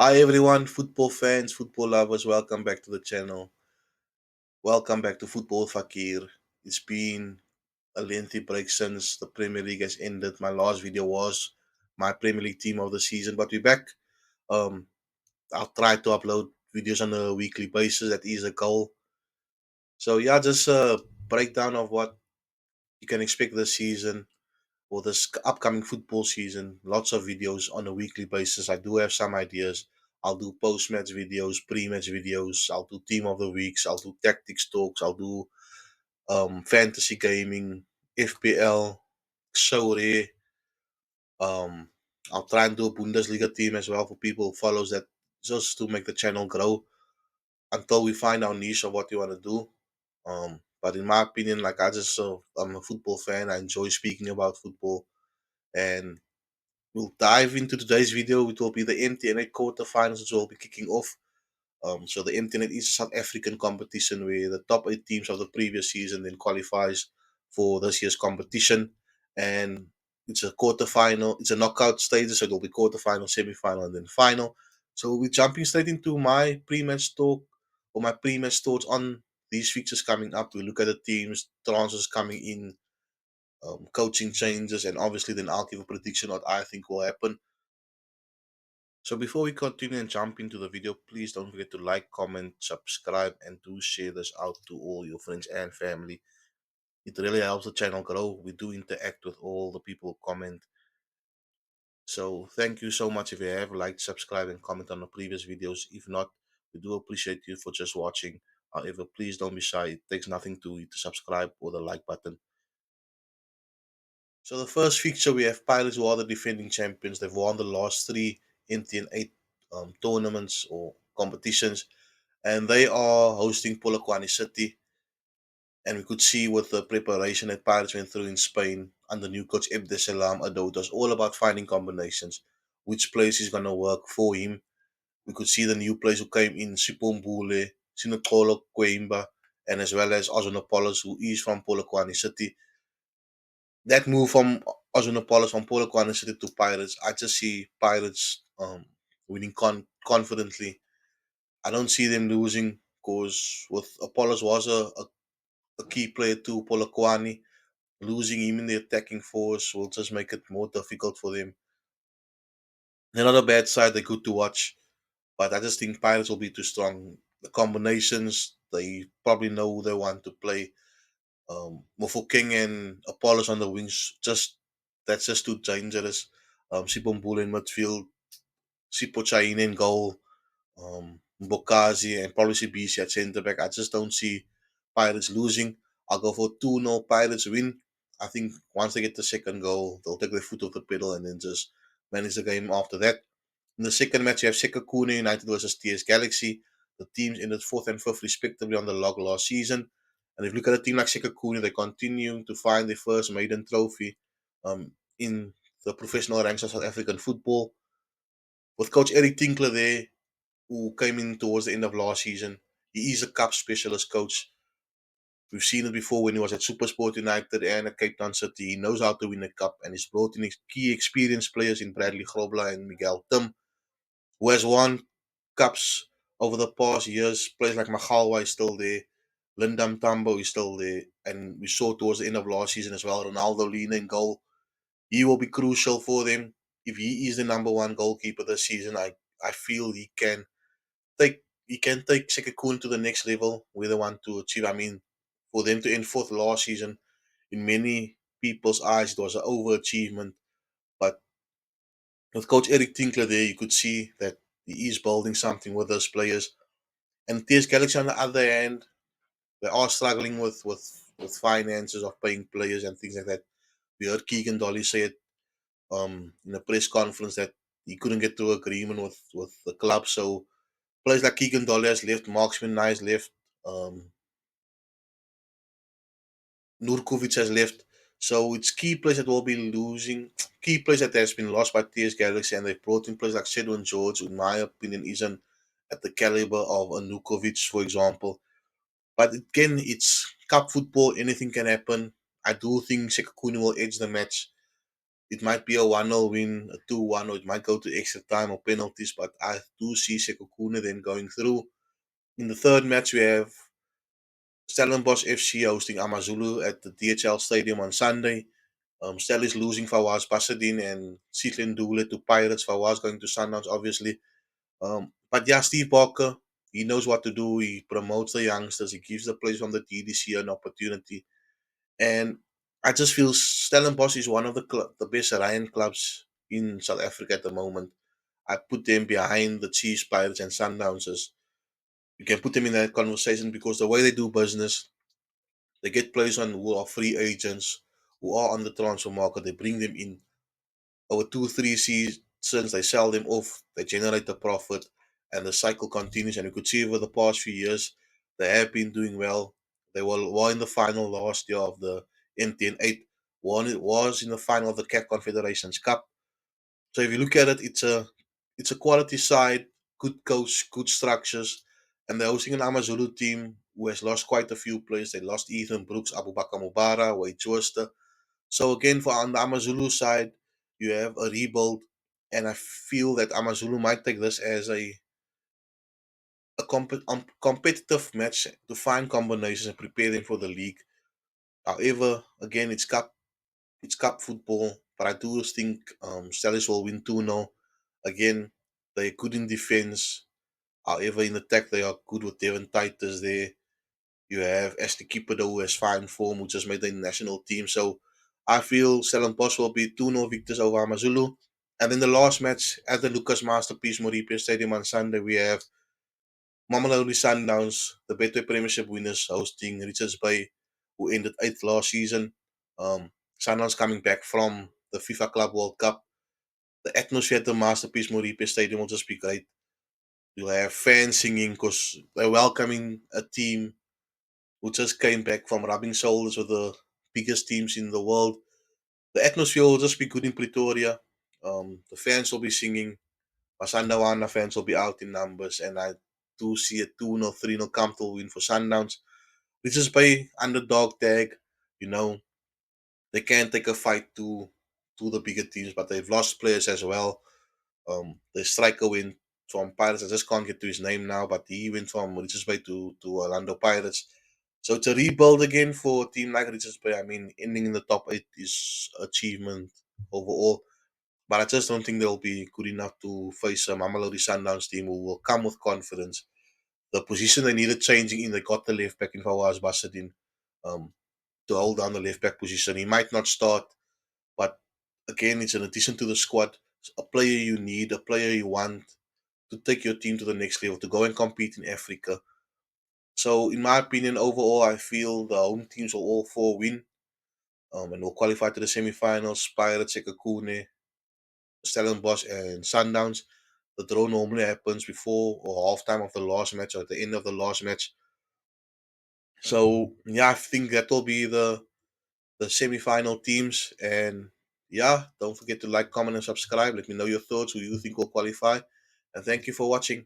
Hi everyone, football fans, football lovers, welcome back to the channel. Welcome back to Football Fakir. It's been a lengthy break since the Premier League has ended. My last video was my Premier League team of the season, but we're back. Um, I'll try to upload videos on a weekly basis. That is a goal. So yeah, just a breakdown of what you can expect this season or this upcoming football season. Lots of videos on a weekly basis. I do have some ideas. I'll do post match videos, pre match videos. I'll do team of the weeks. I'll do tactics talks. I'll do fantasy gaming, FPL, Sorry. Um, I'll try and do a Bundesliga team as well for people who follows that, just to make the channel grow until we find our niche of what we want to do. But in my opinion, like I'm a football fan. I enjoy speaking about football, and we'll dive into today's video. It will be the MTN quarterfinals, which will be kicking off. So the MTN is a South African competition where the top 8 teams of the previous season then qualifies for this year's competition, and it's a quarterfinal. It's a knockout stages, so it'll be quarterfinal, semi-final, and then final. So we're jumping straight into my pre-match talk or my pre-match thoughts on these fixtures coming up. We look at the teams, transfers coming in, coaching changes, and obviously then I'll give a prediction what I think will happen. So before we continue and jump into the video, please don't forget to like, comment, subscribe, and do share this out to all your friends and family. It really helps the channel grow. We do interact with all the people who comment. So thank you so much if you have liked, subscribe, and comment on the previous videos. If not, we do appreciate you for just watching. However, please don't be shy. It takes nothing to subscribe or the like button. So the first fixture we have Pirates, who are the defending champions. They've won the last three MTN 8 tournaments or competitions, and they are hosting Polokwane City. And we could see with the preparation that Pirates went through in Spain under new coach Abdesalam Ado, it was all about finding combinations, which place is going to work for him. We could see the new players who came in, Sipombule, Sinokolo Coimba, and as well as Ozonopolis, who is from Polokwane City. That move from Ozonopolis from Polokwane City to Pirates, I just see Pirates winning confidently. I don't see them losing because with Apollos was a key player to Polokwane. Losing him in the attacking force will just make it more difficult for them. They're not a bad side, they're good to watch, but I just think Pirates will be too strong. The combinations, they probably know who they want to play. Mofo King and Apollos on the wings, just that's just too dangerous. Sipombulu in midfield, Sipo Chain in goal, Bokazi and probably CBC at centre back. I just don't see Pirates losing. I'll go for 2-0 Pirates win. I think once they get the second goal, they'll take their foot off the pedal and then just manage the game after that. In the second match, you have Sekakune United versus TS Galaxy. The teams ended fourth and fifth respectively on the log last season. And if you look at a team like Sekakune, they continue to find their first maiden trophy in the professional ranks of South African football. With coach Eric Tinkler there, who came in towards the end of last season. He is a cup specialist coach. We've seen it before when he was at Supersport United and at Cape Town City. He knows how to win a cup, and he's brought in key experienced players in Bradley Grobler and Miguel Tim, who has won cups over the past years. Players like Magalwa is still there. Lindam Tambo is still there. And we saw towards the end of last season as well, Ronaldo Lina in goal. He will be crucial for them. If he is the number one goalkeeper this season, I feel he can take Sekekun to the next level where they want to achieve. I mean, for them to end fourth last season, in many people's eyes, it was an overachievement. But with Coach Eric Tinkler there, you could see that he is building something with those players. And TS Galaxy, on the other hand, they are struggling with finances of paying players and things like that. We heard Keegan Dolly say it in a press conference that he couldn't get to agreement with the club. So players like Keegan Dolly has left, Marksman Nice left, um, Nurkovic has left. So it's key players that will be losing, key players that has been lost by TS Galaxy, and they've brought in players like Sedwin George, who in my opinion isn't at the caliber of a Nukovic, for example. But again, it's cup football, anything can happen. I do think Sekakuni will edge the match. It might be a 1-0 win, a 2-1, or it might go to extra time or penalties, but I do see Sekokune then going through. In the third match, we have Stellenbosch FC hosting Amazulu at the DHL Stadium on Sunday. Stel is losing Fawaz Pasadine and Sitlin Dule to Pirates. Fawaz going to Sundowns, obviously. But yeah, Steve Barker, he knows what to do. He promotes the youngsters. He gives the players from the TDC an opportunity. And I just feel Stellenbosch is one of the best Ryan clubs in South Africa at the moment. I put them behind the Chiefs, Pirates, and Sundowns. You can put them in that conversation because the way they do business, they get players on who are free agents, who are on the transfer market. They bring them in over 2, 3 seasons. They sell them off. They generate the profit, and the cycle continues. And you could see over the past few years, they have been doing well. They were in the final last year of the MTN 8. One it was in the final of the CAF Confederations Cup. So if you look at it, it's a quality side, good coach, good structures, and they're hosting an Amazulu team who has lost quite a few players. They lost Ethan Brooks, Abubakar Mubara, Wade Chooster. So again, for on the Amazulu side, you have a rebuild, and I feel that Amazulu might take this as a competitive match to find combinations and prepare them for the league. However, again, it's cup football, but I do think Stellis will win 2-0. Again, they're good in defense. However, in attack, they are good with Devon Titus there. You have Ashley Keeper, who has fine form, who just made the national team. So I feel Stellenbosch will be 2-0 victors over Amazulu. And then the last match at the Lucas Masterpiece Moripe Stadium on Sunday, we have Mamelodi Sundowns, the Betway Premiership winners, hosting Richards Bay, who ended 8th last season. Sundowns coming back from the FIFA Club World Cup. The atmosphere at the Masterpiece Moripe Stadium will just be great. You'll have fans singing because they're welcoming a team who just came back from rubbing shoulders with the biggest teams in the world. The atmosphere will just be good in Pretoria. The fans will be singing. Masandawana fans will be out in numbers, and I do see a 2-0, 3-0 comfortable win for Sundowns. Which is by underdog tag. You know, they can take a fight to the bigger teams, but they've lost players as well. The striker went from Pirates. I just can't get to his name now, but he went from Richards Bay to Orlando Pirates. So it's a rebuild again for a team like Richards Bay. I mean, ending in the top 8 is achievement overall. But I just don't think they'll be good enough to face a Mamelodi Sundowns team who will come with confidence. The position they needed changing in, they got the left back in Fawaz Basadin um, to hold down the left back position. He might not start, but again, it's an addition to the squad. A player you need, a player you want to take your team to the next level, to go and compete in Africa. So, in my opinion, overall, I feel the home teams will all four win and will qualify to the semi-finals. Pirates, Sekakune, Stellenbosch, and Sundowns. The draw normally happens before or halftime of the last match or at the end of the last match. So, yeah, I think that will be the semi-final teams. And yeah, don't forget to like, comment, and subscribe. Let me know your thoughts, who you think will qualify. And thank you for watching.